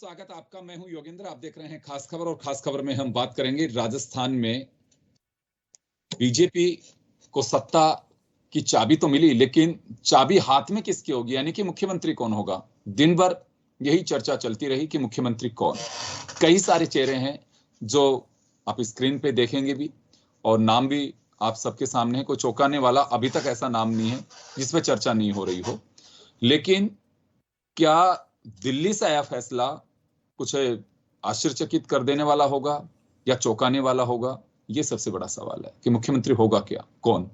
स्वागत आपका। मैं हूं योगेंद्र, आप देख रहे हैं खास खबर। और खास खबर में हम बात करेंगे राजस्थान में बीजेपी को सत्ता की चाबी तो मिली, लेकिन चाबी हाथ में किसकी होगी, यानी कि मुख्यमंत्री कौन होगा। दिन भर यही चर्चा चलती रही कि मुख्यमंत्री कौन। कई सारे चेहरे हैं जो आप स्क्रीन पे देखेंगे भी, और नाम भी आप सबके सामने है। कोई चौंकाने वाला अभी तक ऐसा नाम नहीं है जिस पे चर्चा नहीं हो रही हो। लेकिन क्या दिल्ली से आया फैसला कुछ आश्चर्यचकित कर देने वाला होगा या चौंकाने वाला होगा, ये सबसे बड़ा सवाल है कि मुख्यमंत्री होगा क्या, कौन।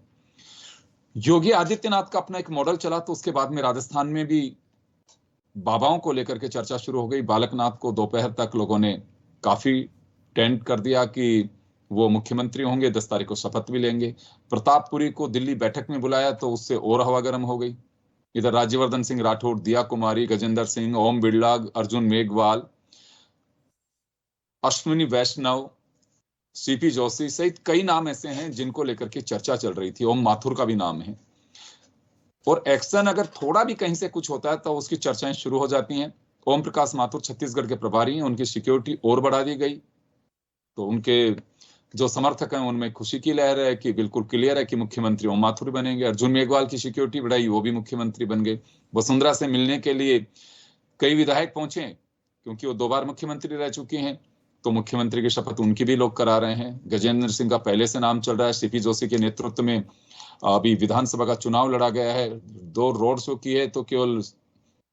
योगी आदित्यनाथ का अपना एक मॉडल चला, तो उसके बाद में राजस्थान में भी बाबाओं को लेकर के चर्चा शुरू हो गई। बालकनाथ को दोपहर तक लोगों ने काफी टेंट कर दिया कि वो मुख्यमंत्री होंगे, 10 तारीख को शपथ भी लेंगे। प्रतापपुरी को दिल्ली बैठक में बुलाया तो उससे और हवा गर्म हो गई। इधर राज्यवर्धन सिंह राठौड़, दिया कुमारी, गजेंद्र सिंह, ओम बिरला, अर्जुन मेघवाल, अश्विनी वैष्णव, सीपी जोशी सहित कई नाम ऐसे हैं जिनको लेकर के चर्चा चल रही थी। ओम माथुर का भी नाम है। और एक्शन अगर थोड़ा भी कहीं से कुछ होता है तो उसकी चर्चाएं शुरू हो जाती हैं। ओम प्रकाश माथुर छत्तीसगढ़ के प्रभारी हैं, उनकी सिक्योरिटी और बढ़ा दी गई। तो उनके जो समर्थक हैं उनमें खुशी की लहर है कि बिल्कुल क्लियर है कि मुख्यमंत्री ओम माथुर बनेंगे। अर्जुन मेघवाल की सिक्योरिटी बढ़ाई, वो भी मुख्यमंत्री बन गए। वसुंधरा से मिलने के लिए कई विधायक पहुंचे क्योंकि वो 2 बार मुख्यमंत्री रह चुकी हैं, तो मुख्यमंत्री की शपथ उनकी भी लोग करा रहे हैं। गजेंद्र सिंह का पहले से नाम चल रहा है। सीपी जोशी के नेतृत्व में अभी विधानसभा का चुनाव लड़ा गया है। 2 रोड शो किए तो केवल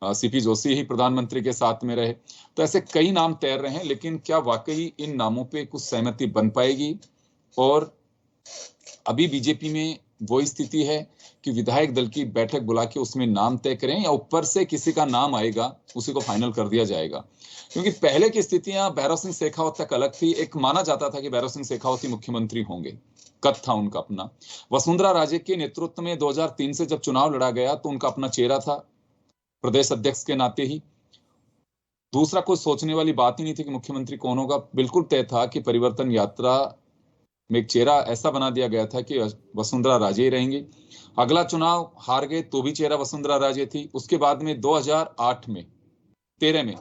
सीपी जोशी ही प्रधानमंत्री के साथ में रहे। तो ऐसे कई नाम तैर रहे हैं, लेकिन क्या वाकई इन नामों पे कुछ सहमति बन पाएगी। और अभी बीजेपी में वो स्थिति है कि विधायक दल की बैठक बुला के उसमें नाम तय करें या ऊपर से किसी का नाम आएगा उसी को फाइनल कर दिया जाएगा। क्योंकि पहले की स्थितियां भैरव सिंह शेखावत तक अलग थी। एक माना जाता था कि भैरव सिंह शेखावत ही मुख्यमंत्री होंगे, कद था उनका अपना। वसुंधरा राजे के नेतृत्व में 2003 से जब चुनाव लड़ा गया तो उनका अपना चेहरा था, प्रदेश अध्यक्ष के नाते ही। दूसरा कोई सोचने वाली बात ही नहीं थी कि मुख्यमंत्री कौन होगा। बिल्कुल तय था कि परिवर्तन यात्रा में एक चेहरा ऐसा बना दिया गया था कि वसुंधरा राजे ही रहेंगी। अगला चुनाव हार गए तो भी चेहरा वसुंधरा राजे थी। उसके बाद में 2008 में 13 में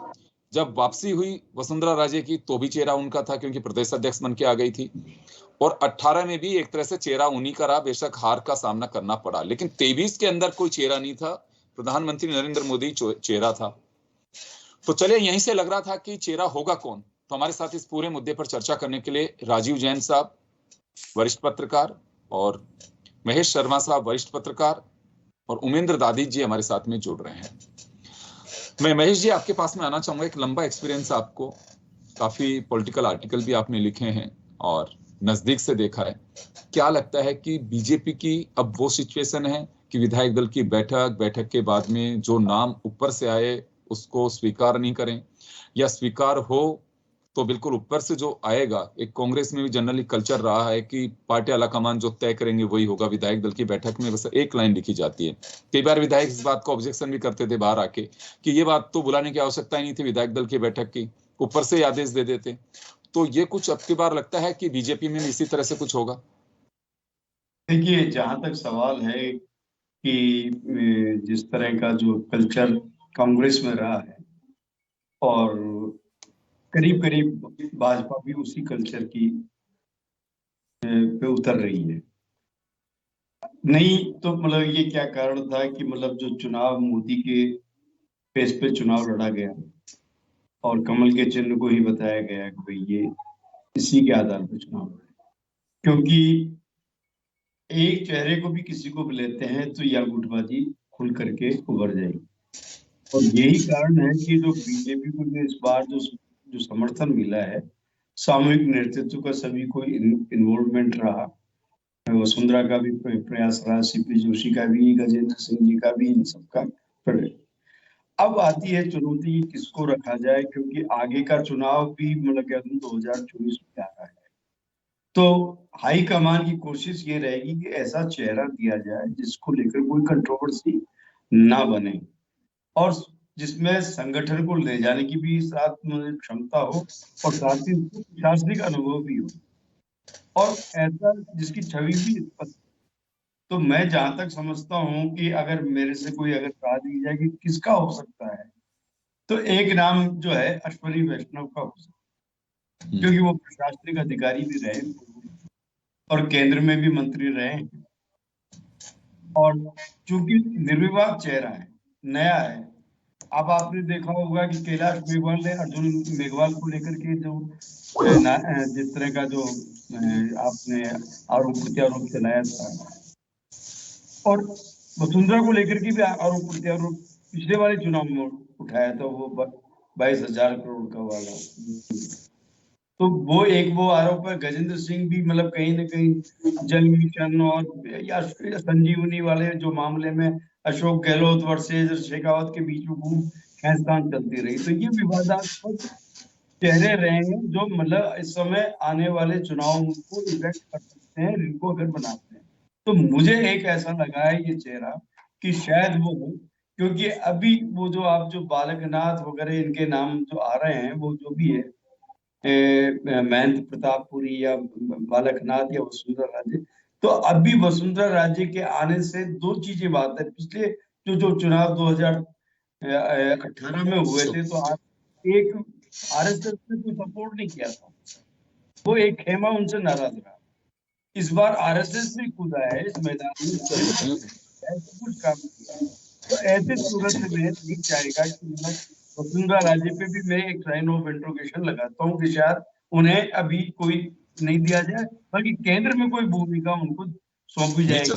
जब वापसी हुई वसुंधरा राजे की तो भी चेहरा उनका था, क्योंकि प्रदेश अध्यक्ष बन के आ गई थी। और 18 में भी एक तरह से चेहरा उन्हीं का रहा, बेशक हार का सामना करना पड़ा। लेकिन 23 के अंदर कोई चेहरा नहीं था, प्रधानमंत्री नरेंद्र मोदी चेहरा था। तो चलिए, यहीं से लग रहा था कि चेहरा होगा कौन। तो हमारे साथ इस पूरे मुद्दे पर चर्चा करने के लिए राजीव जैन साहब, वरिष्ठ पत्रकार, और महेश शर्मा साहब, वरिष्ठ पत्रकार, और उमेंद्र दादी जी हमारे साथ में जुड़ रहे हैं। मैं महेश जी आपके पास में आना चाहूंगा। एक लंबा एक्सपीरियंस आपको, काफी पॉलिटिकल आर्टिकल भी आपने लिखे हैं और नजदीक से देखा है। क्या लगता है कि बीजेपी की अब वो सिचुएशन है कि विधायक दल की बैठक के बाद में जो नाम ऊपर से आए उसको स्वीकार नहीं करें, या स्वीकार हो तो बिल्कुल ऊपर से जो आएगा। एक कांग्रेस में भी जनरली कल्चर रहा है कि पार्टी आलाकमान जो तय करेंगे वही होगा। विधायक दल की बैठक में बस एक लाइन लिखी जाती है। कई बार विधायक इस बात को ऑब्जेक्शन भी करते थे बाहर आके कि ये बात तो बुलाने की आवश्यकता ही नहीं थी विधायक दल की बैठक की, ऊपर से आदेश दे देते। तो ये कुछ अब की बार लगता है कि बीजेपी में इसी तरह से कुछ होगा। देखिए, जहां तक सवाल है कि जिस तरह का जो कल्चर कांग्रेस में रहा है और करीब करीब भाजपा भी उसी कल्चर की पे उतर रही है। नहीं तो मतलब ये क्या कारण था कि मतलब जो चुनाव मोदी के फेस पे चुनाव लड़ा गया और कमल के चिन्ह को ही बताया गया कि भाई ये इसी के आधार पर चुनाव लड़े, क्योंकि एक चेहरे को भी किसी को भी लेते हैं तो यह गुटबाजी खुल करके उभर जाएगी। और यही कारण है कि जो बीजेपी को जो इस बार जो समर्थन मिला है, सामूहिक नेतृत्व का सभी को इन्वॉल्वमेंट रहा, वसुंधरा का भी प्रयास रहा, सीपी जोशी का भी, गजेंद्र सिंह जी का भी, इन सबका। अब आती है चुनौती किसको रखा जाए, क्योंकि आगे का चुनाव भी मतलब 2024 में आ रहा है। तो हाई कमान की कोशिश ये रहेगी कि ऐसा चेहरा दिया जाए जिसको लेकर कोई कंट्रोवर्सी ना बने और जिसमें संगठन को ले जाने की भी साथ में क्षमता हो और साथ ही प्रशासनिक अनुभव भी हो और ऐसा जिसकी छवि भी स्पष्ट। तो मैं जहां तक समझता हूं कि अगर मेरे से कोई अगर कहा दी जाए कि किसका हो सकता है, तो एक नाम जो है अश्वनी वैष्णव का हो सकता है, क्योंकि वो प्रशासनिक अधिकारी भी रहे और केंद्र में भी मंत्री रहे हैं, और चूंकि निर्विवाद चेहरा है, नया है। अब आपने देखा होगा कि कैलाश मेघवाल ने अर्जुन मेघवाल को लेकर के जो जिस तरह का जो आपने आरोप प्रत्यारोप चलाया था, और वसुंधरा को लेकर के भी आरोप प्रत्यारोप पिछले वाले चुनाव में उठाया था, वो 22,000 करोड़ का वाला। तो वो एक वो आरोप है। गजेंद्र सिंह भी मतलब कहीं ना कहीं जल मिशन और या संजीवनी वाले जो मामले में अशोक गहलोत वर्सेस शेखावत के बीच में खूब खींचतान चलती रही। तो ये विवादास्पद चेहरे रहे हैं जो मतलब इस समय आने वाले चुनाव को इफेक्ट कर सकते हैं, इनको अगर बनाते हैं। तो मुझे एक ऐसा लगा है ये चेहरा कि शायद वो हो, क्योंकि अभी वो जो आप जो बालकनाथ वगैरह इनके नाम जो आ रहे हैं, वो जो भी है महंत प्रतापपुरी या बालकनाथ या वसुंधरा राजे, तो अभी वसुंधरा राजे के आने से दो चीजें बात है। पिछले जो चुनाव 2018 में हुए थे, तो एक आरएसएस ने कोई सपोर्ट नहीं किया था, वो एक खेमा उनसे नाराज रहा। इस बार आरएसएस भी कूदा है इस मैदान में, कुछ काम किया। तो ऐसे सूरत में दिख जाएगा कि मतलब वसुंधरा राजे पे भी मैं एक साइन ऑफ इंट्रोगेशन लगाता हूँ कि शायद उन्हें अभी कोई नहीं दिया जाए, बल्कि केंद्र में कोई भूमिका उनको सौंपी जाएगी।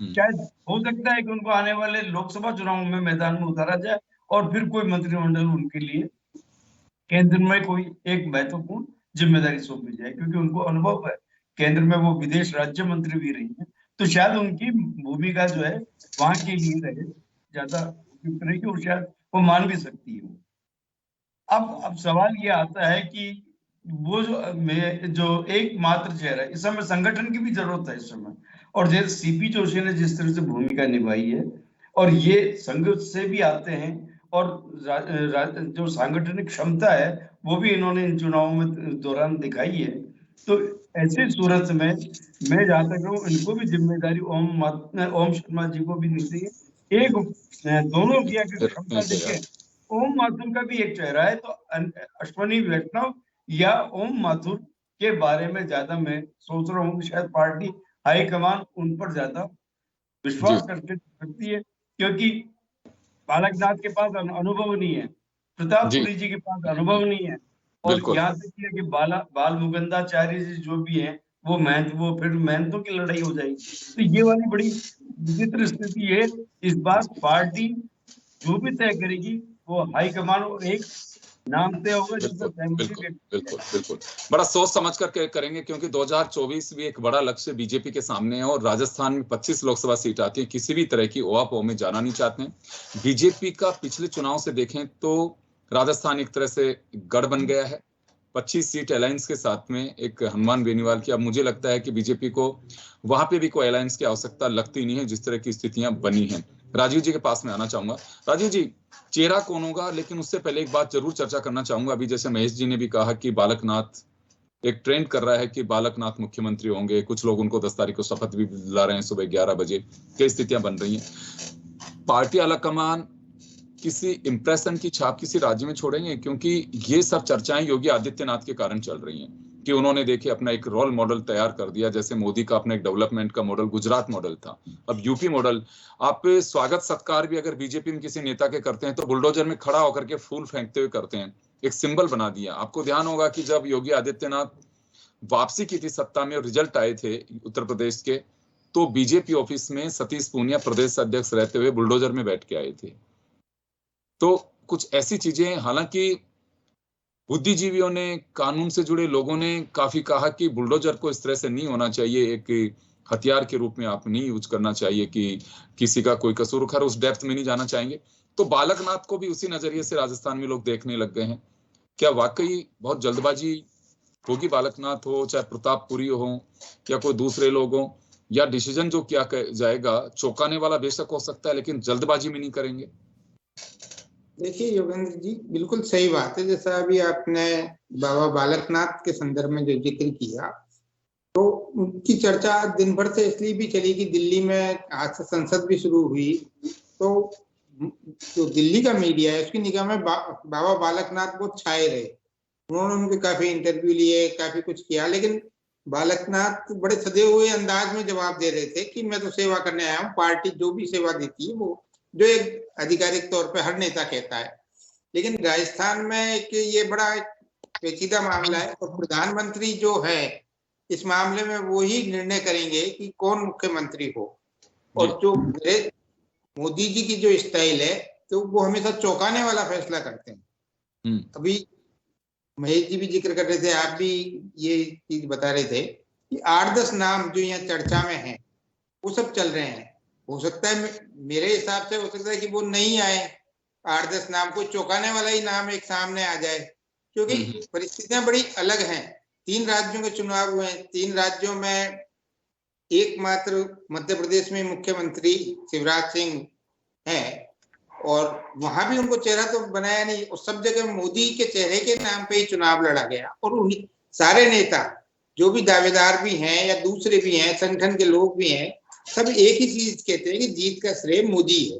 शायद हो सकता है कि उनको आने वाले लोकसभा चुनाव में मैदान में उतारा जाए और फिर कोई मंत्रिमंडल उनके लिए केंद्र में कोई एक महत्वपूर्ण जिम्मेदारी सौंपी जाए, क्योंकि उनको अनुभव है, केंद्र में वो विदेश राज्य मंत्री भी रही है। तो शायद उनकी भूमिका जो है वहां के लिए रहे ज्यादा उपयुक्त रहेगी, और शायद वो मान भी सकती है। अब सवाल ये आता है कि वो जो एकमात्र चेहरा है, इस समय संगठन की भी जरूरत है इस समय, और जैसे सीपी जोशी ने जिस तरह से भूमिका निभाई है, और ये संघ से भी आते हैं, और जो सांगठनिक क्षमता है वो भी इन्होंने इन चुनावों में दौरान दिखाई है। तो ऐसी सूरत में मैं जहां तक हूँ, इनको भी जिम्मेदारी ओम शर्मा जी को भी नहीं चाहिए। एक दोनों की अगर क्षमता देखें, ओम माथुर का भी एक चेहरा है, तो अश्वनी वैष्णव या ओम माथुर के बारे में ज्यादा मैं सोच रहा हूँ कि शायद पार्टी हाईकमान उन पर ज्यादा विश्वास करके सकती है, क्योंकि बालकनाथ के पास अनुभव नहीं है, प्रतापपुरी जी के पास अनुभव नहीं है, और यहाँ तक कि कि बाल मुकुंदाचार्य जी जो भी है वो फिर महंतों की लड़ाई हो जाएगी। तो ये वाली बड़ी विचित्र स्थिति है। इस बार पार्टी जो भी तय करेगी वो हाईकमान और एक नाम तय होगा जिसमें बिल्कुल बड़ा सोच समझ कर करेंगे, क्योंकि 2024 भी एक बड़ा लक्ष्य बीजेपी के सामने है, और राजस्थान में 25 लोकसभा सीट आती है। किसी भी तरह की ओहापोह में जाना नहीं चाहते हैं। बीजेपी का पिछले चुनाव से देखें तो राजस्थान एक तरह से गढ़ बन गया है, 25 सीट अलायंस के साथ में एक हनुमान बेनीवाल की। अब मुझे लगता है कि बीजेपी को वहां पे भी कोई अलायंस की आवश्यकता लगती नहीं है, जिस तरह की स्थितियां बनी हैं। राजीव जी के पास में आना चाहूंगा। राजीव जी, चेहरा कौन होगा, लेकिन उससे पहले एक बात जरूर चर्चा करना चाहूंगा। अभी जैसे महेश जी ने भी कहा कि बालकनाथ एक ट्रेंड कर रहा है कि बालकनाथ मुख्यमंत्री होंगे, कुछ लोग उनको 10 तारीख को शपथ भी दिला रहे हैं सुबह 11 बजे। कई स्थितियां बन रही हैं। पार्टी आलाकमान किसी इंप्रेशन की छाप किसी राज्य में छोड़ेंगे, क्योंकि ये सब चर्चाएं योगी आदित्यनाथ के कारण चल रही हैं कि उन्होंने देखिए अपना एक रोल मॉडल तैयार कर दिया। जैसे मोदी का अपना एक डेवलपमेंट का मॉडल गुजरात मॉडल था, अब यूपी मॉडल। आप स्वागत सत्कार भी अगर बीजेपी में किसी नेता के करते हैं तो बुलडोजर में खड़ा होकर के फूल फेंकते हुए करते हैं, एक सिंबल बना दिया। आपको ध्यान होगा कि जब योगी आदित्यनाथ वापसी की थी सत्ता में और रिजल्ट आए थे उत्तर प्रदेश के, तो बीजेपी ऑफिस में सतीश पूनिया प्रदेश अध्यक्ष रहते हुए बुलडोजर में बैठ के आए थे। तो कुछ ऐसी चीजें, हालांकि बुद्धिजीवियों ने, कानून से जुड़े लोगों ने काफी कहा कि बुलडोजर को इस तरह से नहीं होना चाहिए, एक हथियार के रूप में आप नहीं यूज करना चाहिए कि किसी का कोई कसूर। खैर उस डेप्थ में नहीं जाना चाहेंगे। तो बालकनाथ को भी उसी नजरिए से राजस्थान में लोग देखने लग गए हैं। क्या वाकई बहुत जल्दबाजी होगी, बालकनाथ हो चाहे प्रतापपुरी हो या कोई दूसरे लोग हो, या डिसीजन जो किया जाएगा चौंकाने वाला बेशक हो सकता है, लेकिन जल्दबाजी में नहीं करेंगे? देखिए योगेंद्र जी, बिल्कुल सही बात है। जैसा अभी आपने बाबा बालकनाथ के संदर्भ में जो जिक्र किया, तो उनकी चर्चा दिन भर से इसलिए भी चली कि दिल्ली में आज से संसद भी शुरू हुई, तो जो दिल्ली का मीडिया है उसकी निगाह में बाबा बालकनाथ बहुत छाए रहे। उन्होंने उनके काफी इंटरव्यू लिए, काफी कुछ किया, लेकिन बालकनाथ बड़े सदे हुए अंदाज में जवाब दे रहे थे कि मैं तो सेवा करने आया हूँ, पार्टी जो भी सेवा देती है वो जो एक आधिकारिक तौर पे हर नेता कहता है। लेकिन राजस्थान में एक ये बड़ा पेचीदा मामला है और प्रधानमंत्री जो है इस मामले में वो ही निर्णय करेंगे कि कौन मुख्यमंत्री हो। और जो मोदी जी की जो स्टाइल है तो वो हमेशा चौंकाने वाला फैसला करते हैं। अभी महेश जी भी जिक्र कर रहे थे, आप भी ये चीज बता रहे थे कि 8-10 नाम जो यहाँ चर्चा में हैं वो सब चल रहे हैं। हो सकता है, मेरे हिसाब से हो सकता है कि वो नहीं आए 8-10 नाम, कोई चौंकाने वाला ही नाम एक सामने आ जाए, क्योंकि परिस्थितियां बड़ी अलग हैं। 3 राज्यों के चुनाव हुए हैं, 3 राज्यों में एकमात्र मध्य प्रदेश में मुख्यमंत्री शिवराज सिंह हैं और वहां भी उनको चेहरा तो बनाया नहीं, और सब जगह मोदी के चेहरे के नाम पे ही चुनाव लड़ा गया। और उन्हीं सारे नेता जो भी दावेदार भी हैं या दूसरे भी हैं, संगठन के लोग भी हैं, सब एक ही चीज कहते हैं कि जीत का श्रेय मोदी है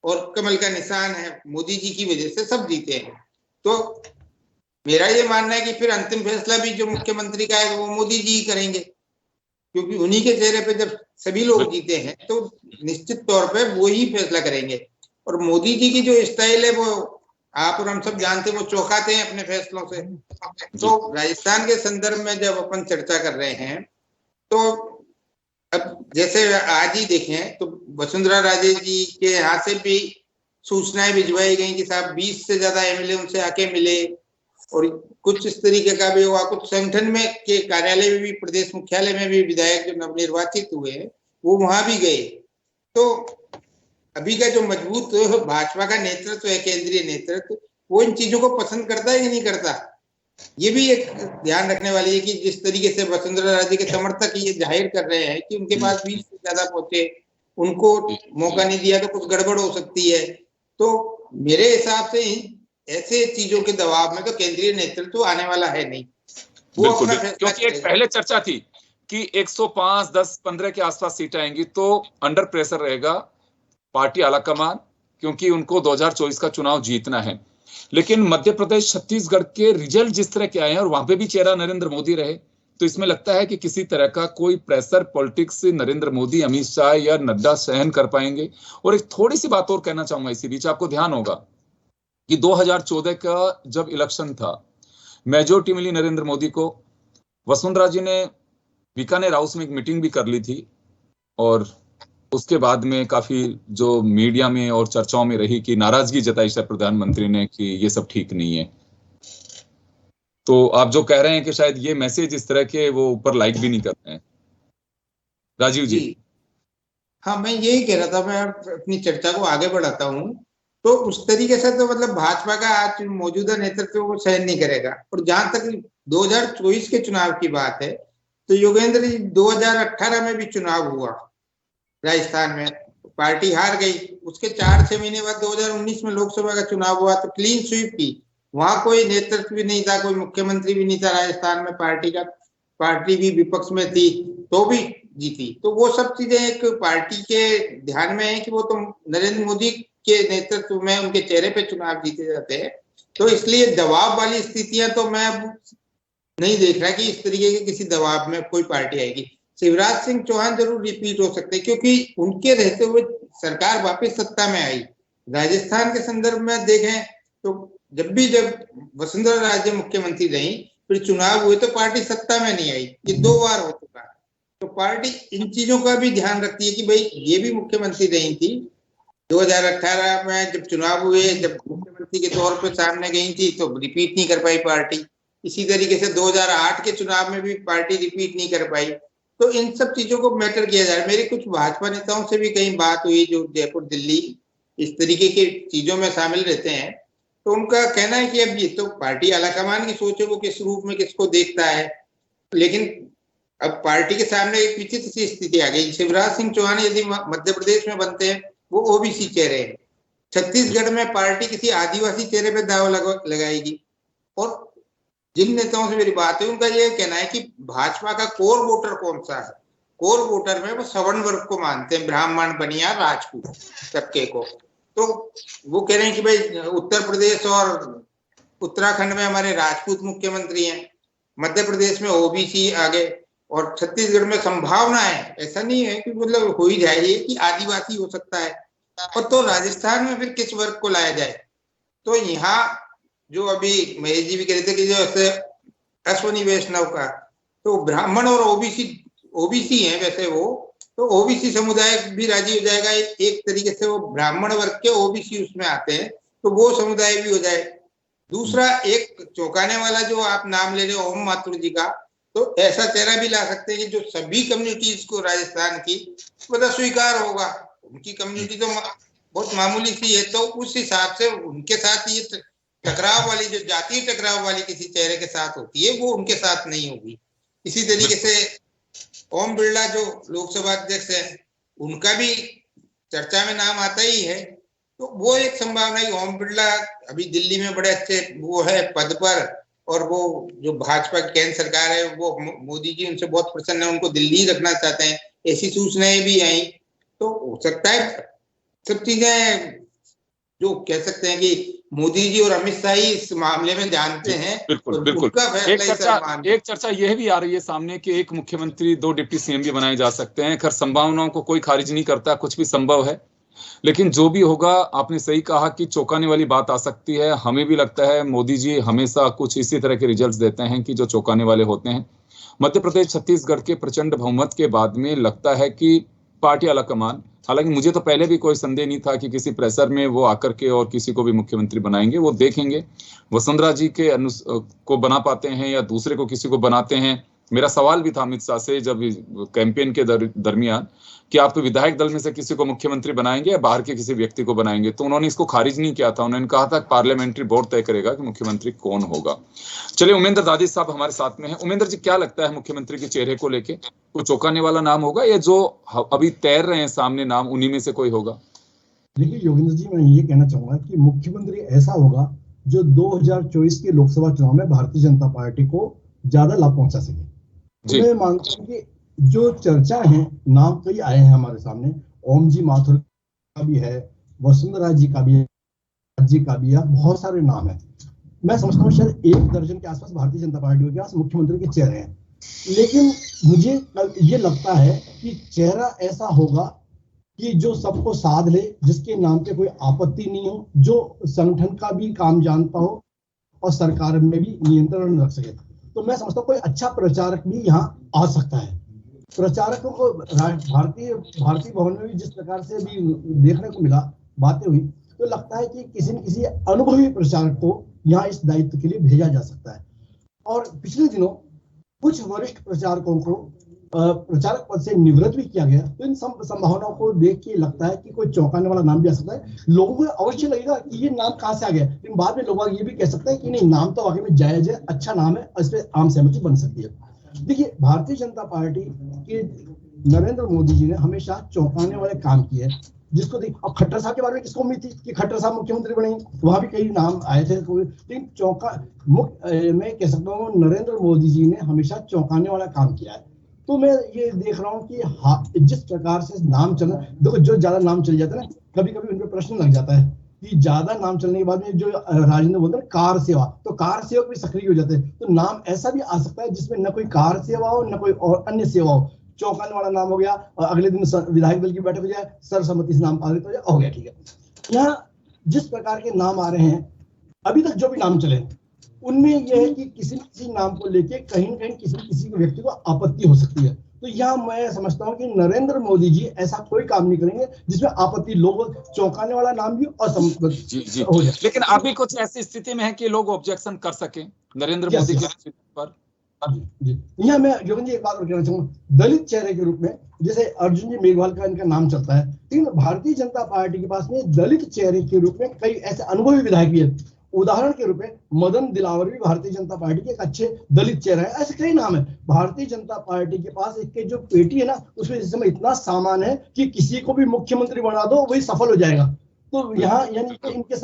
और कमल का निशान है, मोदी जी की वजह से सब जीते हैं। तो मेरा ये मानना है कि फिर अंतिम फैसला भी जो मुख्यमंत्री का है वो मोदी जी ही करेंगे, क्योंकि उन्हीं के चेहरे पे जब सभी लोग जीते हैं तो निश्चित तौर पे वो ही फैसला करेंगे। और मोदी जी की जो स्टाइल है वो आप और हम सब जानते हैं, वो चौंकाते हैं अपने फैसलों से। तो राजस्थान के संदर्भ में जब अपन चर्चा कर रहे हैं तो अब जैसे आज ही देखें तो वसुंधरा राजे जी के यहाँ से भी सूचनाएं भिजवाई गई कि साहब 20 से ज्यादा एमएलए उनसे आके मिले और कुछ इस तरीके का भी हुआ। कुछ संगठन में के कार्यालय में भी, प्रदेश मुख्यालय में भी विधायक जो नवनिर्वाचित हुए हैं वो वहां भी गए। तो अभी का जो मजबूत भाजपा का नेतृत्व है, केंद्रीय नेतृत्व, वो इन चीजों को पसंद करता है कि नहीं करता, ये भी एक ध्यान रखने वाली है कि जिस तरीके से वसुंधरा राजे के समर्थक ये जाहिर कर रहे हैं कि उनके पास 20 से ज्यादा पहुंचे, उनको मौका नहीं दिया तो कुछ गड़बड़ हो सकती है। तो मेरे हिसाब से ऐसे चीजों के दबाव में तो केंद्रीय नेतृत्व आने वाला है नहीं। वो अपना फैसला, क्योंकि एक पहले चर्चा थी कि 105, 10, 15 के आसपास सीट आएंगी तो अंडर प्रेशर रहेगा पार्टी आलाकमान, क्योंकि उनको 2024 का चुनाव जीतना है। लेकिन मध्य प्रदेश, छत्तीसगढ़ के रिजल्ट जिस तरह के आए हैं और वहां पे भी चेहरा नरेंद्र मोदी रहे, तो इसमें लगता है कि किसी तरह का कोई प्रेशर पॉलिटिक्स नरेंद्र मोदी, अमित शाह या नड्डा सहन कर पाएंगे। और एक थोड़ी सी बात और कहना चाहूंगा इसी बीच, आपको ध्यान होगा कि 2014 का जब इलेक्शन था, मेजोरिटी मिली नरेंद्र मोदी को। वसुंधरा जी ने बीकानेर हाउस में एक मीटिंग भी कर ली थी और उसके बाद में काफी जो मीडिया में और चर्चाओं में रही कि नाराजगी जताई शायद प्रधानमंत्री ने कि ये सब ठीक नहीं है। तो आप जो कह रहे हैं कि शायद ये मैसेज इस तरह के वो ऊपर लाइक भी नहीं करते हैं। राजीव जी। हाँ, मैं यही कह रहा था, मैं अपनी चर्चा को आगे बढ़ाता हूँ। तो उस तरीके से तो मतलब भाजपा का आज मौजूदा नेतृत्व वो सहन नहीं करेगा। और जहां तक 2024 के चुनाव की बात है तो योगेंद्र जी 2018 में भी चुनाव हुआ राजस्थान में, पार्टी हार गई। उसके 4-6 महीने बाद 2019 में लोकसभा का चुनाव हुआ तो क्लीन स्वीप की, वहां कोई नेतृत्व भी नहीं था, कोई मुख्यमंत्री भी नहीं था राजस्थान में, पार्टी भी विपक्ष में थी तो भी जीती। तो वो सब चीजें एक पार्टी के ध्यान में है कि वो तो नरेंद्र मोदी के नेतृत्व में उनके चेहरे पे चुनाव जीते जाते हैं। तो इसलिए दबाव वाली स्थितियां तो मैं नहीं देख रहा कि इस तरीके के किसी दबाव में कोई पार्टी आएगी। शिवराज सिंह चौहान जरूर रिपीट हो सकते हैं क्योंकि उनके रहते हुए सरकार वापस सत्ता में आई। राजस्थान के संदर्भ में देखें तो जब वसुंधरा राजे मुख्यमंत्री रही, फिर चुनाव हुए तो पार्टी सत्ता में नहीं आई, ये 2 बार हो चुका है। तो पार्टी इन चीजों का भी ध्यान रखती है कि भाई ये भी मुख्यमंत्री रही थी, 2018 में जब चुनाव हुए, जब मुख्यमंत्री के तौर पर सामने गई थी तो रिपीट नहीं कर पाई पार्टी। इसी तरीके से 2008 के चुनाव में भी पार्टी रिपीट नहीं कर पाई। तो इन सब चीजों को मैटर किया जा रहा है। मेरी कुछ भाजपा नेताओं से भी कहीं बात हुई जो जयपुर, दिल्ली इस तरीके की चीजों में शामिल रहते हैं, तो उनका कहना है कि अब ये तो पार्टी आलाकमान की सोच है, वो किस रूप में किसको देखता है। लेकिन अब पार्टी के सामने एक विचित्र सी स्थिति आ गई। शिवराज सिंह चौहान यदि मध्य प्रदेश में बनते हैं, वो ओबीसी चेहरे हैं। छत्तीसगढ़ में पार्टी किसी आदिवासी चेहरे पे दाव लगाएगी। और जिन नेताओं से मेरी बात है उनका ये कहना है कि भाजपा का कोर वोटर कौन सा है, कोर वोटर में वो सवर्ण वर्ग को मानते हैं, ब्राह्मण, बनिया, राजपूत तबके को। तो वो कह रहे हैं कि भाई उत्तर प्रदेश और उत्तराखंड में हमारे राजपूत मुख्यमंत्री हैं, मध्य प्रदेश में ओबीसी आ गए, और छत्तीसगढ़ में संभावना है, ऐसा नहीं है कि मतलब हो ही जाए कि आदिवासी हो सकता है। और तो राजस्थान में फिर किस वर्ग को लाया जाए? तो यहाँ जो अभी महेश जी भी कह रहे थे कि जैसे अश्वनी वैष्णव का, तो ब्राह्मण और ओबीसी हैं वैसे वो, तो ओबीसी समुदाय भी राजी हो जाएगा, एक तरीके से वो ब्राह्मण वर्ग के ओबीसी उसमें आते हैं, तो वो समुदाय भी हो जाए। दूसरा, एक चौंकाने वाला जो आप नाम ले रहे हो ओम माथुर जी का, तो ऐसा चेहरा भी ला सकते हैं कि जो सभी कम्युनिटीज को राजस्थान की मतलब स्वीकार होगा। उनकी कम्युनिटी तो बहुत मामूली सी है, तो उस हिसाब से उनके साथ ये टकराव वाली, जो जातीय टकराव वाली किसी चेहरे के साथ होती है, वो उनके साथ नहीं होगी। इसी तरीके से ओम बिरला जो लोकसभा अध्यक्ष है, उनका भी चर्चा में नाम आता ही है, तो वो एक संभावना है। ओम बिरला अभी दिल्ली में बड़े अच्छे वो है पद पर, और वो जो भाजपा की केंद्र सरकार है, वो मोदी जी उनसे बहुत प्रसन्न है, उनको दिल्ली रखना चाहते हैं, ऐसी सूचनाएं भी आई। तो हो सकता है सब चीजें जो कह सकते हैं कि मोदी जी और अमित शाह ही इस मामले में जानते हैं। बिल्कुल बिल्कुल। एक चर्चा यह भी आ रही है सामने कि एक मुख्यमंत्री 2 डिप्टी सीएम भी बनाए जा सकते हैं। खैर संभावनाओं को कोई खारिज नहीं करता, कुछ भी संभव है, लेकिन जो भी होगा, आपने सही कहा कि चौंकाने वाली बात आ सकती है। हमें भी लगता है मोदी जी हमेशा कुछ इसी तरह के रिजल्ट्स देते हैं कि जो चौंकाने वाले होते हैं। मध्य प्रदेश छत्तीसगढ़ के प्रचंड बहुमत के बाद में लगता है कि पार्टी आला कमान, हालांकि मुझे तो पहले भी कोई संदेह नहीं था कि किसी प्रेशर में वो आकर के और किसी को भी मुख्यमंत्री बनाएंगे। वो देखेंगे वसुंधरा जी के को बना पाते हैं या दूसरे को किसी को बनाते हैं। मेरा सवाल भी था अमित शाह से जब कैंपेन के दरमियान कि आप तो विधायक दल में से किसी को मुख्यमंत्री बनाएंगे या बाहर के किसी व्यक्ति को बनाएंगे, तो उन्होंने इसको खारिज नहीं किया था। उन्होंने कहा था पार्लियामेंट्री बोर्ड तय करेगा कि मुख्यमंत्री कौन होगा। चलिए, उमेंद्र दादी साहब हमारे साथ में हैं। उमेंद्र जी, क्या लगता है मुख्यमंत्री के चेहरे को लेके? कोई चौंकाने वाला नाम होगा या जो अभी तैर रहे हैं सामने नाम, उन्हीं में से कोई होगा? देखिए योगेंद्र जी, मैं ये कहना चाहूंगा कि मुख्यमंत्री ऐसा होगा जो 2024 के लोकसभा चुनाव में भारतीय जनता पार्टी को ज्यादा लाभ पहुंचा सके। तो मैं मानता हूँ कि जो चर्चा है, नाम कई आए हैं हमारे सामने, ओम जी माथुर का भी है, वसुंधरा जी का भी है, जी का भी है, बहुत सारे नाम है। मैं समझता हूँ शायद 1 दर्जन के आसपास भारतीय जनता पार्टी के पास मुख्यमंत्री के चेहरे हैं, लेकिन मुझे ये लगता है कि चेहरा ऐसा होगा कि जो सबको साध ले, जिसके नाम पे कोई आपत्ति नहीं हो, जो संगठन का भी काम जानता हो और सरकार में भी नियंत्रण रख सके। तो मैं समझता हूँ कोई अच्छा प्रचारक भी यहाँ आ सकता है। प्रचारकों को भारतीय भवन में भी जिस प्रकार से भी देखने को मिला, बातें हुई, तो लगता है कि किसी न किसी अनुभवी प्रचारक को यहाँ इस दायित्व के लिए भेजा जा सकता है। और पिछले दिनों कुछ वरिष्ठ प्रचारकों को प्रचारक पद से निवृत्त भी किया गया, तो इन संभावनाओं को देख के लगता है कि कोई चौंकाने वाला नाम भी आ सकता है। लोगों को अवश्य लगेगा कि ये नाम कहाँ से आ गया, लेकिन बाद में लोग ये भी कह सकते हैं कि नहीं, नाम तो वाकई में जायज है, अच्छा नाम है, इस पर आम सहमति बन सकती है। देखिए, भारतीय जनता पार्टी के नरेंद्र मोदी जी ने हमेशा चौंकाने वाले काम किए हैं, जिसको देख, अब खट्टर साहब के बारे में किसको उम्मीद थी कि खट्टर साहब मुख्यमंत्री बनेंगे? वहां भी कई नाम आए थे, लेकिन मैं कह सकता हूँ नरेंद्र मोदी जी ने हमेशा चौंकाने वाला काम किया है। तो मैं ये देख रहा हूँ कि जिस प्रकार से नाम चलना, देखो जो ज्यादा नाम चल जाता है ना, कभी कभी उन पर प्रश्न लग जाता है कि ज्यादा नाम चलने के बाद में जो राजेंद्र बोलते हैं कार सेवा, तो कार सेवक भी सक्रिय हो जाते हैं। तो नाम ऐसा भी आ सकता है जिसमें न कोई कार सेवा हो, न कोई और अन्य सेवा हो, चौंकाने वाला नाम हो गया, और अगले दिन विधायक दल की बैठक हो जाए, सर्वसम्मति से नाम पारित हो जाए, हो गया, ठीक है। यहाँ जिस प्रकार के नाम आ रहे हैं, अभी तक जो भी नाम चले, उनमें यह है कि किसी न किसी नाम को लेके कहीं न कहीं किसी व्यक्ति को आपत्ति हो सकती है। तो यहाँ मैं समझता हूँ कि नरेंद्र मोदी जी ऐसा कोई काम नहीं करेंगे जिसमें आपत्ति, लोग चौंकाने वाला नाम भी असंभव हो जाए। लेकिन अभी कुछ ऐसी स्थिति में है कि लोग ऑब्जेक्शन कर सकें नरेंद्र मोदी के पर। यहाँ मैं योगेंद्र जी एक बात कहना चाहूंगा, दलित चेहरे के रूप में जैसे अर्जुन जी मेघवाल का इनका नाम चलता है, लेकिन भारतीय जनता पार्टी के पास में दलित चेहरे के रूप में कई ऐसे अनुभवी विधायक भी है। उदाहरण के रूप में मदन दिलावर भी भारतीय जनता पार्टी के एक अच्छे दलित चेहरा है। ऐसे कई नाम है। भारतीय जनता पार्टी के पास एक जो पेटी है ना, उसमें इस समय इतना सामान है कि किसी को भी मुख्यमंत्री बना दो, वही सफल हो जाएगा। तो यहाँ यानी कि इनके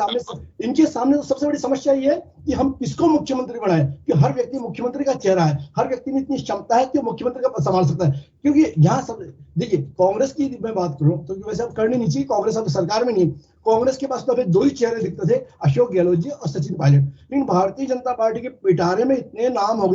सामने तो सबसे बड़ी समस्या ये है कि हम किसको मुख्यमंत्री बनाएं, कि हर व्यक्ति मुख्यमंत्री का चेहरा है, हर व्यक्ति में इतनी क्षमता है कि मुख्यमंत्री का संभाल सकता है। क्योंकि यहाँ सब देखिए, कांग्रेस की मैं बात करूं तो वैसे अब करनी नहीं चाहिए, कांग्रेस अब सरकार में नहीं, कांग्रेस के पास तो अभी 2 ही चेहरे दिखते थे, अशोक गहलोत जी और सचिन पायलट। लेकिन भारतीय जनता पार्टी के पिटारे में इतने नाम हो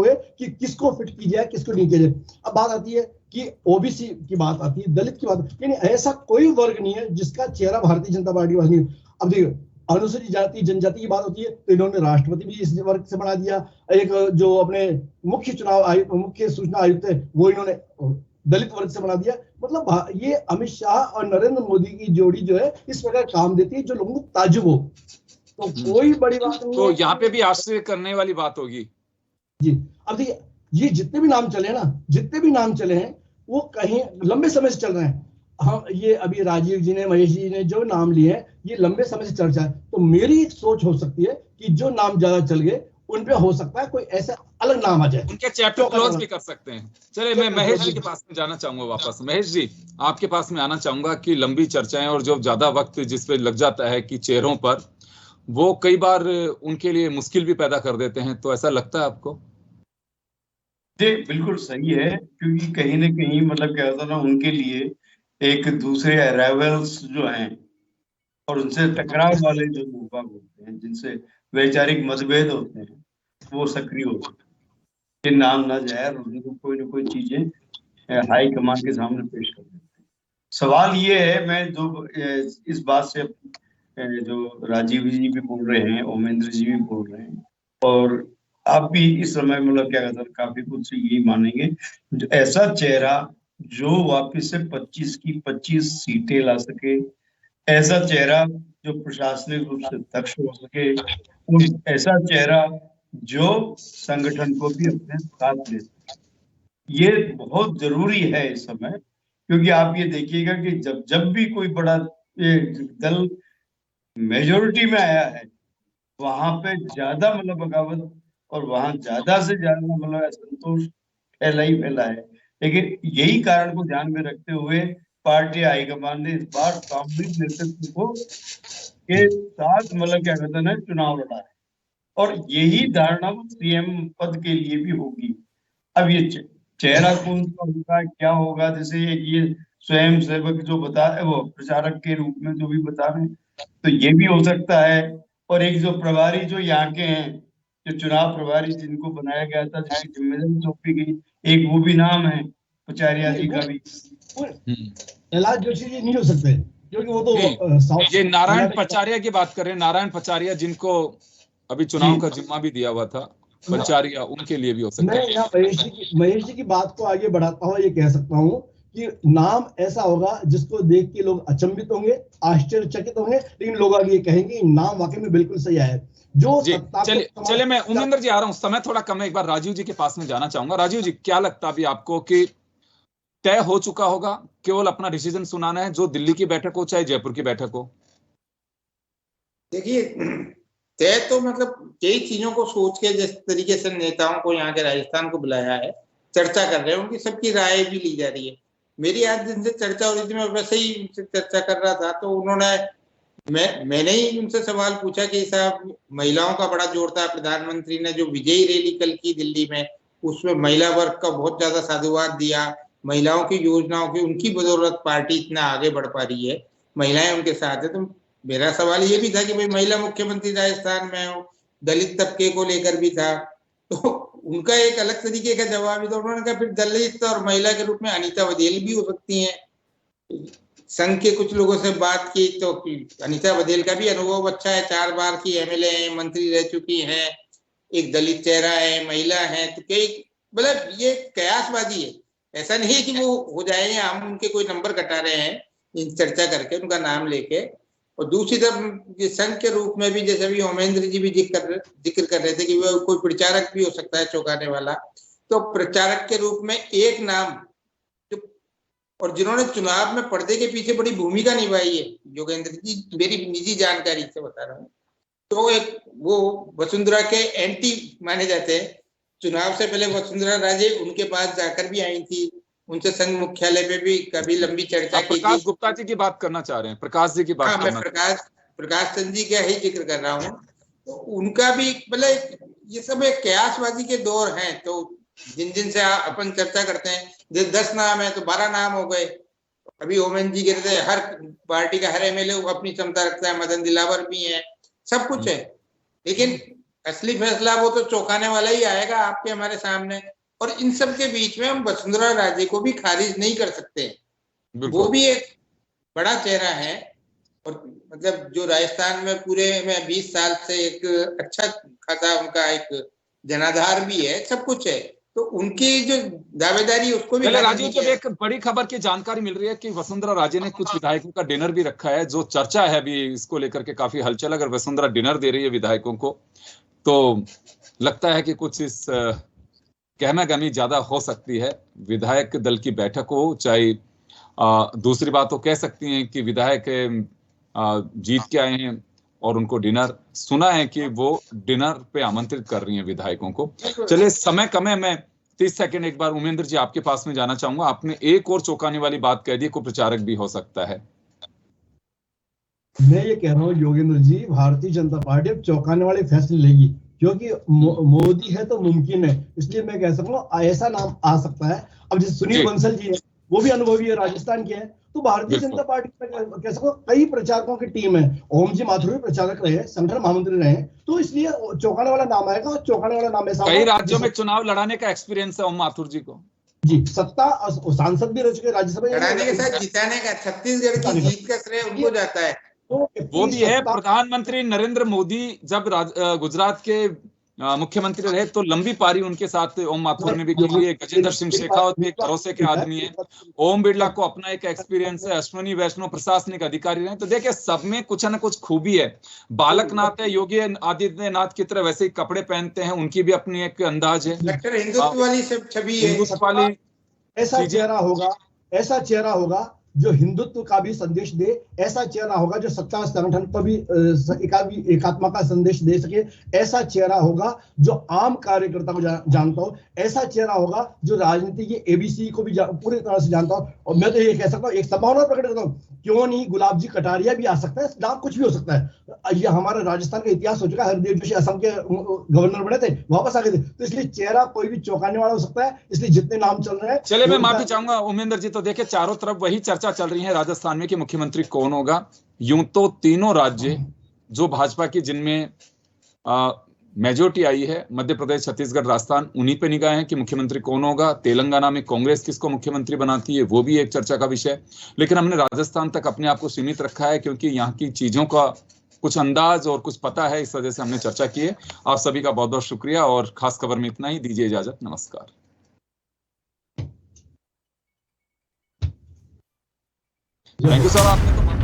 गए कि किसको फिट किया जाए, किसको नहीं किया जाए। अब बात आती है कि ओबीसी की बात आती है, दलित की बात, यानी ऐसा कोई वर्ग नहीं है जिसका चेहरा भारतीय जनता पार्टी के पास नहीं है। अब देखिए, अनुसूचित जाति जनजाति की बात होती है तो इन्होंने राष्ट्रपति भी इस वर्ग से बना दिया। एक जो अपने मुख्य सूचना आयुक्त है वो इन्होंने दलित वर्ग से बना दिया। मतलब ये अमित शाह और नरेंद्र मोदी की जोड़ी जो है इस प्रकार काम देती है जो लोगों को ताज्जुब हो। तो कोई बड़ी बात नहीं। तो यहाँ पे भी आश्चर्य करने वाली बात होगी जी। अब देखिए, ये जितने भी नाम चले हैं वो कहीं लंबे समय से चल रहे हैं। हम ये अभी राजीव जी ने, महेश जी ने जो नाम लिए हैं ये लंबे समय से चर्चा है। तो मेरी एक सोच हो सकती है कि जो नाम ज्यादा चल गए उन पे हो सकता है कोई ऐसा अलग नाम आ जाए, उनके चैप्टर क्लोज भी कर सकते हैं। चलिए, मैं महेश जी के पास में जाना चाहूंगा वापस। महेश जी, आपके पास में आना चाहूंगा कि लंबी चर्चाएं और जो ज्यादा वक्त जिस पे लग जाता है कि चेहरों पर, वो कई बार उनके लिए मुश्किल भी पैदा कर देते हैं। तो ऐसा लगता है आपको? जी बिल्कुल सही है, क्योंकि कहीं ना कहीं मतलब क्या होता है ना, उनके लिए एक दूसरे अराइवल्स जो हैं और उनसे टकराव वाले जो लोग होते हैं, जिनसे वैचारिक मतभेद होते हैं, वो सक्रिय होते हैं कि नाम ना जाए और उनको कोई ना कोई चीजें हाई कमान के सामने पेश कर देते हैं। सवाल ये है, मैं जो इस बात से जो राजीव जी भी बोल रहे हैं, ओमेंद्र जी भी बोल रहे हैं, और आप भी इस समय मतलब क्या कहते हैं काफी कुछ से यही मानेंगे, जो ऐसा चेहरा जो वापस से 25 की 25 सीटें ला सके, ऐसा चेहरा जो प्रशासनिक रूप से दक्ष हो सके, और ऐसा चेहरा जो संगठन को भी अपने साथ ले सके, ये बहुत जरूरी है इस समय। क्योंकि आप ये देखिएगा कि जब भी कोई बड़ा दल मेजोरिटी में आया है, वहां पे ज्यादा मतलब बगावत और वहां ज्यादा से ज्यादा मतलब असंतोष फैला है। लेकिन यही कारण को ध्यान में रखते हुए पार्टी हाईकमान ने इस बार सामूहिक नेतृत्व को के साथ मतलब क्या कहते हैं चुनाव लड़ा है, और यही धारणा सीएम पद के लिए भी होगी। अब ये चेहरा कौन सा होगा, क्या होगा, जैसे ये स्वयं सेवक जो बता वो प्रचारक के रूप में जो भी बता रहे हैं, तो ये भी हो सकता है। और एक जो प्रभारी जो यहाँ के हैं, जो चुनाव प्रभारी जिनको बनाया गया था, जिनकी जिम्मेदारी सौंपी गई, एक वो भी नाम है पचारिया जी का भी। प्रहलाद जोशी जी नहीं हो सकते, क्योंकि वो तो ये नारायण पचारिया की बात कर रहे हैं। नारायण पचारिया जिनको अभी चुनाव का जिम्मा भी दिया हुआ था, पचारिया, उनके लिए भी हो सकता है। मैं यहाँ महेश जी की बात को आगे बढ़ाता हूँ, ये कह सकता हूँ कि नाम ऐसा होगा जिसको देख के लोग अचंभित होंगे, आश्चर्यचकित होंगे, लेकिन लोग आगे कहेंगे नाम वाकई में बिल्कुल सही है। जो चले मैं उमेंद्र जी आ रहा हूँ, समय थोड़ा कम है, एक बार राजीव जी के पास में जाना चाहूंगा। राजीव जी, क्या लगता है अभी आपको कि तय हो चुका होगा, केवल अपना डिसीजन सुनाना है, जो दिल्ली की बैठक हो चाहे जयपुर की बैठक हो? देखिए, तय तो मतलब कई चीजों को सोच के जिस तरीके से नेताओं को यहाँ के राजस्थान को बुलाया है, चर्चा कर रहे हैं, उनकी सबकी राय भी ली जा रही है। मेरी आज जिनसे चर्चा हो रही थी, मैं वैसे ही उनसे चर्चा कर रहा था, तो उन्होंने मैंने ही उनसे सवाल पूछा कि साहब, महिलाओं का बड़ा जोर था, प्रधानमंत्री ने जो विजयी रैली कल की दिल्ली में, उसमें महिला वर्ग का बहुत ज्यादा साधुवाद दिया, महिलाओं की योजनाओं की, उनकी बदौलत पार्टी इतना आगे बढ़ पा रही है, महिलाएं उनके साथ है। तो मेरा सवाल ये भी था कि भाई महिला मुख्यमंत्री राजस्थान में हो, दलित तबके को लेकर भी था, तो उनका एक अलग तरीके का जवाब ही था। उन्होंने कहा फिर दलित और महिला के रूप में अनीता बघेल भी हो सकती हैं। संघ के कुछ लोगों से बात की तो अनीता बघेल का भी अनुभव अच्छा है, 4 बार की एमएलए है, मंत्री रह चुकी है, एक दलित चेहरा है, महिला है, तो कई मतलब ये कयासबाजी है, ऐसा नहीं है कि वो हो जाए, हम उनके कोई नंबर कटा रहे हैं इन चर्चा करके उनका नाम लेके। और दूसरी तरफ संघ के रूप में भी, जैसे अभी ओमेंद्र जी भी जिक्र कर रहे थे कि वो कोई प्रचारक भी हो सकता है चौंकाने वाला, तो प्रचारक के रूप में एक नाम जो, और जिन्होंने चुनाव में पर्दे के पीछे बड़ी भूमिका निभाई है, योगेंद्र जी, मेरी निजी जानकारी से बता रहा हूँ, तो एक वो वसुंधरा के एंटी माने जाते हैं। चुनाव से पहले वसुंधरा राजे उनके पास जाकर भी आई थी, उनसे संघ मुख्यालय पे भी कभी लंबी चर्चा की। प्रकाश गुप्ता जी की बात करना चाह रहे हैं? प्रकाश जी की बात मैं प्रकाश चंद जी का ही जिक्र कर रहा हूँ। तो उनका भी मतलब ये सब एक कयासबाजी के दौर हैं, तो जिन जिन से अपन चर्चा करते हैं, जैसे 10 नाम है तो 12 नाम हो गए, अभी ओमन जी कहते हैं हर पार्टी का हर एमएलए अपनी क्षमता रखता है, मदन दिलावर भी है, सब कुछ है, लेकिन असली फैसला वो तो चौंकाने वाला ही आएगा आपके हमारे सामने। और इन सब के बीच में हम वसुंधरा राजे को भी खारिज नहीं कर सकते, वो भी एक बड़ा चेहरा है। और मतलब जो राजस्थान में पूरे में 20 साल से एक अच्छा खासा उनका एक जनाधार भी है, सब कुछ है, तो उनकी जो दावेदारी उसको भी। राजीव, जब एक बड़ी खबर की जानकारी मिल रही है कि वसुंधरा राजे ने कुछ विधायकों का डिनर भी रखा है, जो चर्चा है अभी इसको लेकर के काफी हलचल। अगर वसुंधरा डिनर दे रही है विधायकों को तो लगता है कि कुछ इस गहमागहमी ज्यादा हो सकती है। विधायक दल की बैठक हो, चाहे दूसरी बात तो कह सकती हैं कि विधायक जीत के आए हैं और उनको डिनर, सुना है कि वो डिनर पे आमंत्रित कर रही हैं विधायकों को। चलिए, समय कम है, मैं 30 सेकंड एक बार उमेंद्र जी आपके पास में जाना चाहूंगा। आपने एक और चौंकाने वाली बात कह दी, को प्रचारक भी हो सकता है। मैं ये कह रहा हूँ योगेंद्र जी, भारतीय जनता पार्टी अब चौंकाने वाले फैसले लेगी, क्योंकि मोदी है तो मुमकिन है, इसलिए मैं कह सकता हूँ ऐसा नाम आ सकता है। अब जैसे सुनील बंसल जी है, वो भी अनुभवी है, राजस्थान के हैं, तो भारतीय जनता पार्टी में कह सकता कई प्रचारकों की टीम है। ओम जी माथुर भी प्रचारक रहे, संगठन महामंत्री रहे, तो इसलिए चौंकाने वाला नाम आएगा। और चौंकाने वाला नाम ऐसा, कई राज्यों में चुनाव लड़ाने का एक्सपीरियंस है ओम माथुर जी को। जी, सत्ता सांसद भी रह चुके, राज्यसभा लड़ाने के साथ जिताने का, छत्तीसगढ़ की जीत का श्रेय उनको जाता है। वो भी है। प्रधानमंत्री नरेंद्र मोदी जब गुजरात के मुख्यमंत्री रहे तो लंबी पारी उनके साथ ओम माथुर ने भी की है। गजेंद्र सिंह शेखावत भी एक भरोसे के आदमी है। ओम बिरला को अपना एक एक्सपीरियंस है। अश्विनी वैष्णव प्रशासनिक अधिकारी रहे। तो देखिए, सब में कुछ न कुछ खूबी है। बालकनाथ है, योगी आदित्यनाथ की तरह वैसे ही कपड़े पहनते हैं, उनकी भी अपनी एक अंदाज है। हिंदुत्व वाली छवि है, हिंदुत्व वाली। ऐसा चेहरा होगा जो हिंदुत्व का भी संदेश दे, ऐसा चेहरा होगा जो सत्ता संगठन को भी एकात्मा का संदेश दे सके, ऐसा चेहरा होगा जो आम कार्यकर्ता को जानता हो, ऐसा चेहरा होगा जो राजनीति की एबीसी को भी पूरी तरह से जानता हो। और मैं तो ये कह सकता हूँ, एक संभावना प्रकट करता हूँ, क्यों नहीं गुलाब जी कटारिया भी आ सकता है, नाम कुछ भी हो सकता है। ये हमारा राजस्थान का इतिहास हो चुका है, हरदेव जोशी असम के गवर्नर बने थे, वापस आ गए थे, तो इसलिए चेहरा कोई भी चौंकाने वाला हो सकता है। इसलिए जितने नाम चल रहे हैं, चले मैं माफी चाहूंगा उमेंद्र जी। तो देखिए, चारों तरफ वही चर्चा चल रही है राजस्थान में कि मुख्यमंत्री कौन होगा। यूं तो तीनों राज्य जो भाजपा की, जिनमें मेजोरिटी आई है, मध्य प्रदेश, छत्तीसगढ़, राजस्थान, उन्हीं पे निगाह है कि मुख्यमंत्री कौन होगा। तेलंगाना में कांग्रेस किसको मुख्यमंत्री बनाती है, वो भी एक चर्चा का विषय। लेकिन हमने राजस्थान तक अपने आप को सीमित रखा है क्योंकि यहाँ की चीजों का कुछ अंदाज और कुछ पता है, इस वजह से हमने चर्चा की है। आप सभी का बहुत बहुत शुक्रिया और खास खबर में इतना ही। दीजिए इजाजत, नमस्कार। थैंक यू सर, आपने तो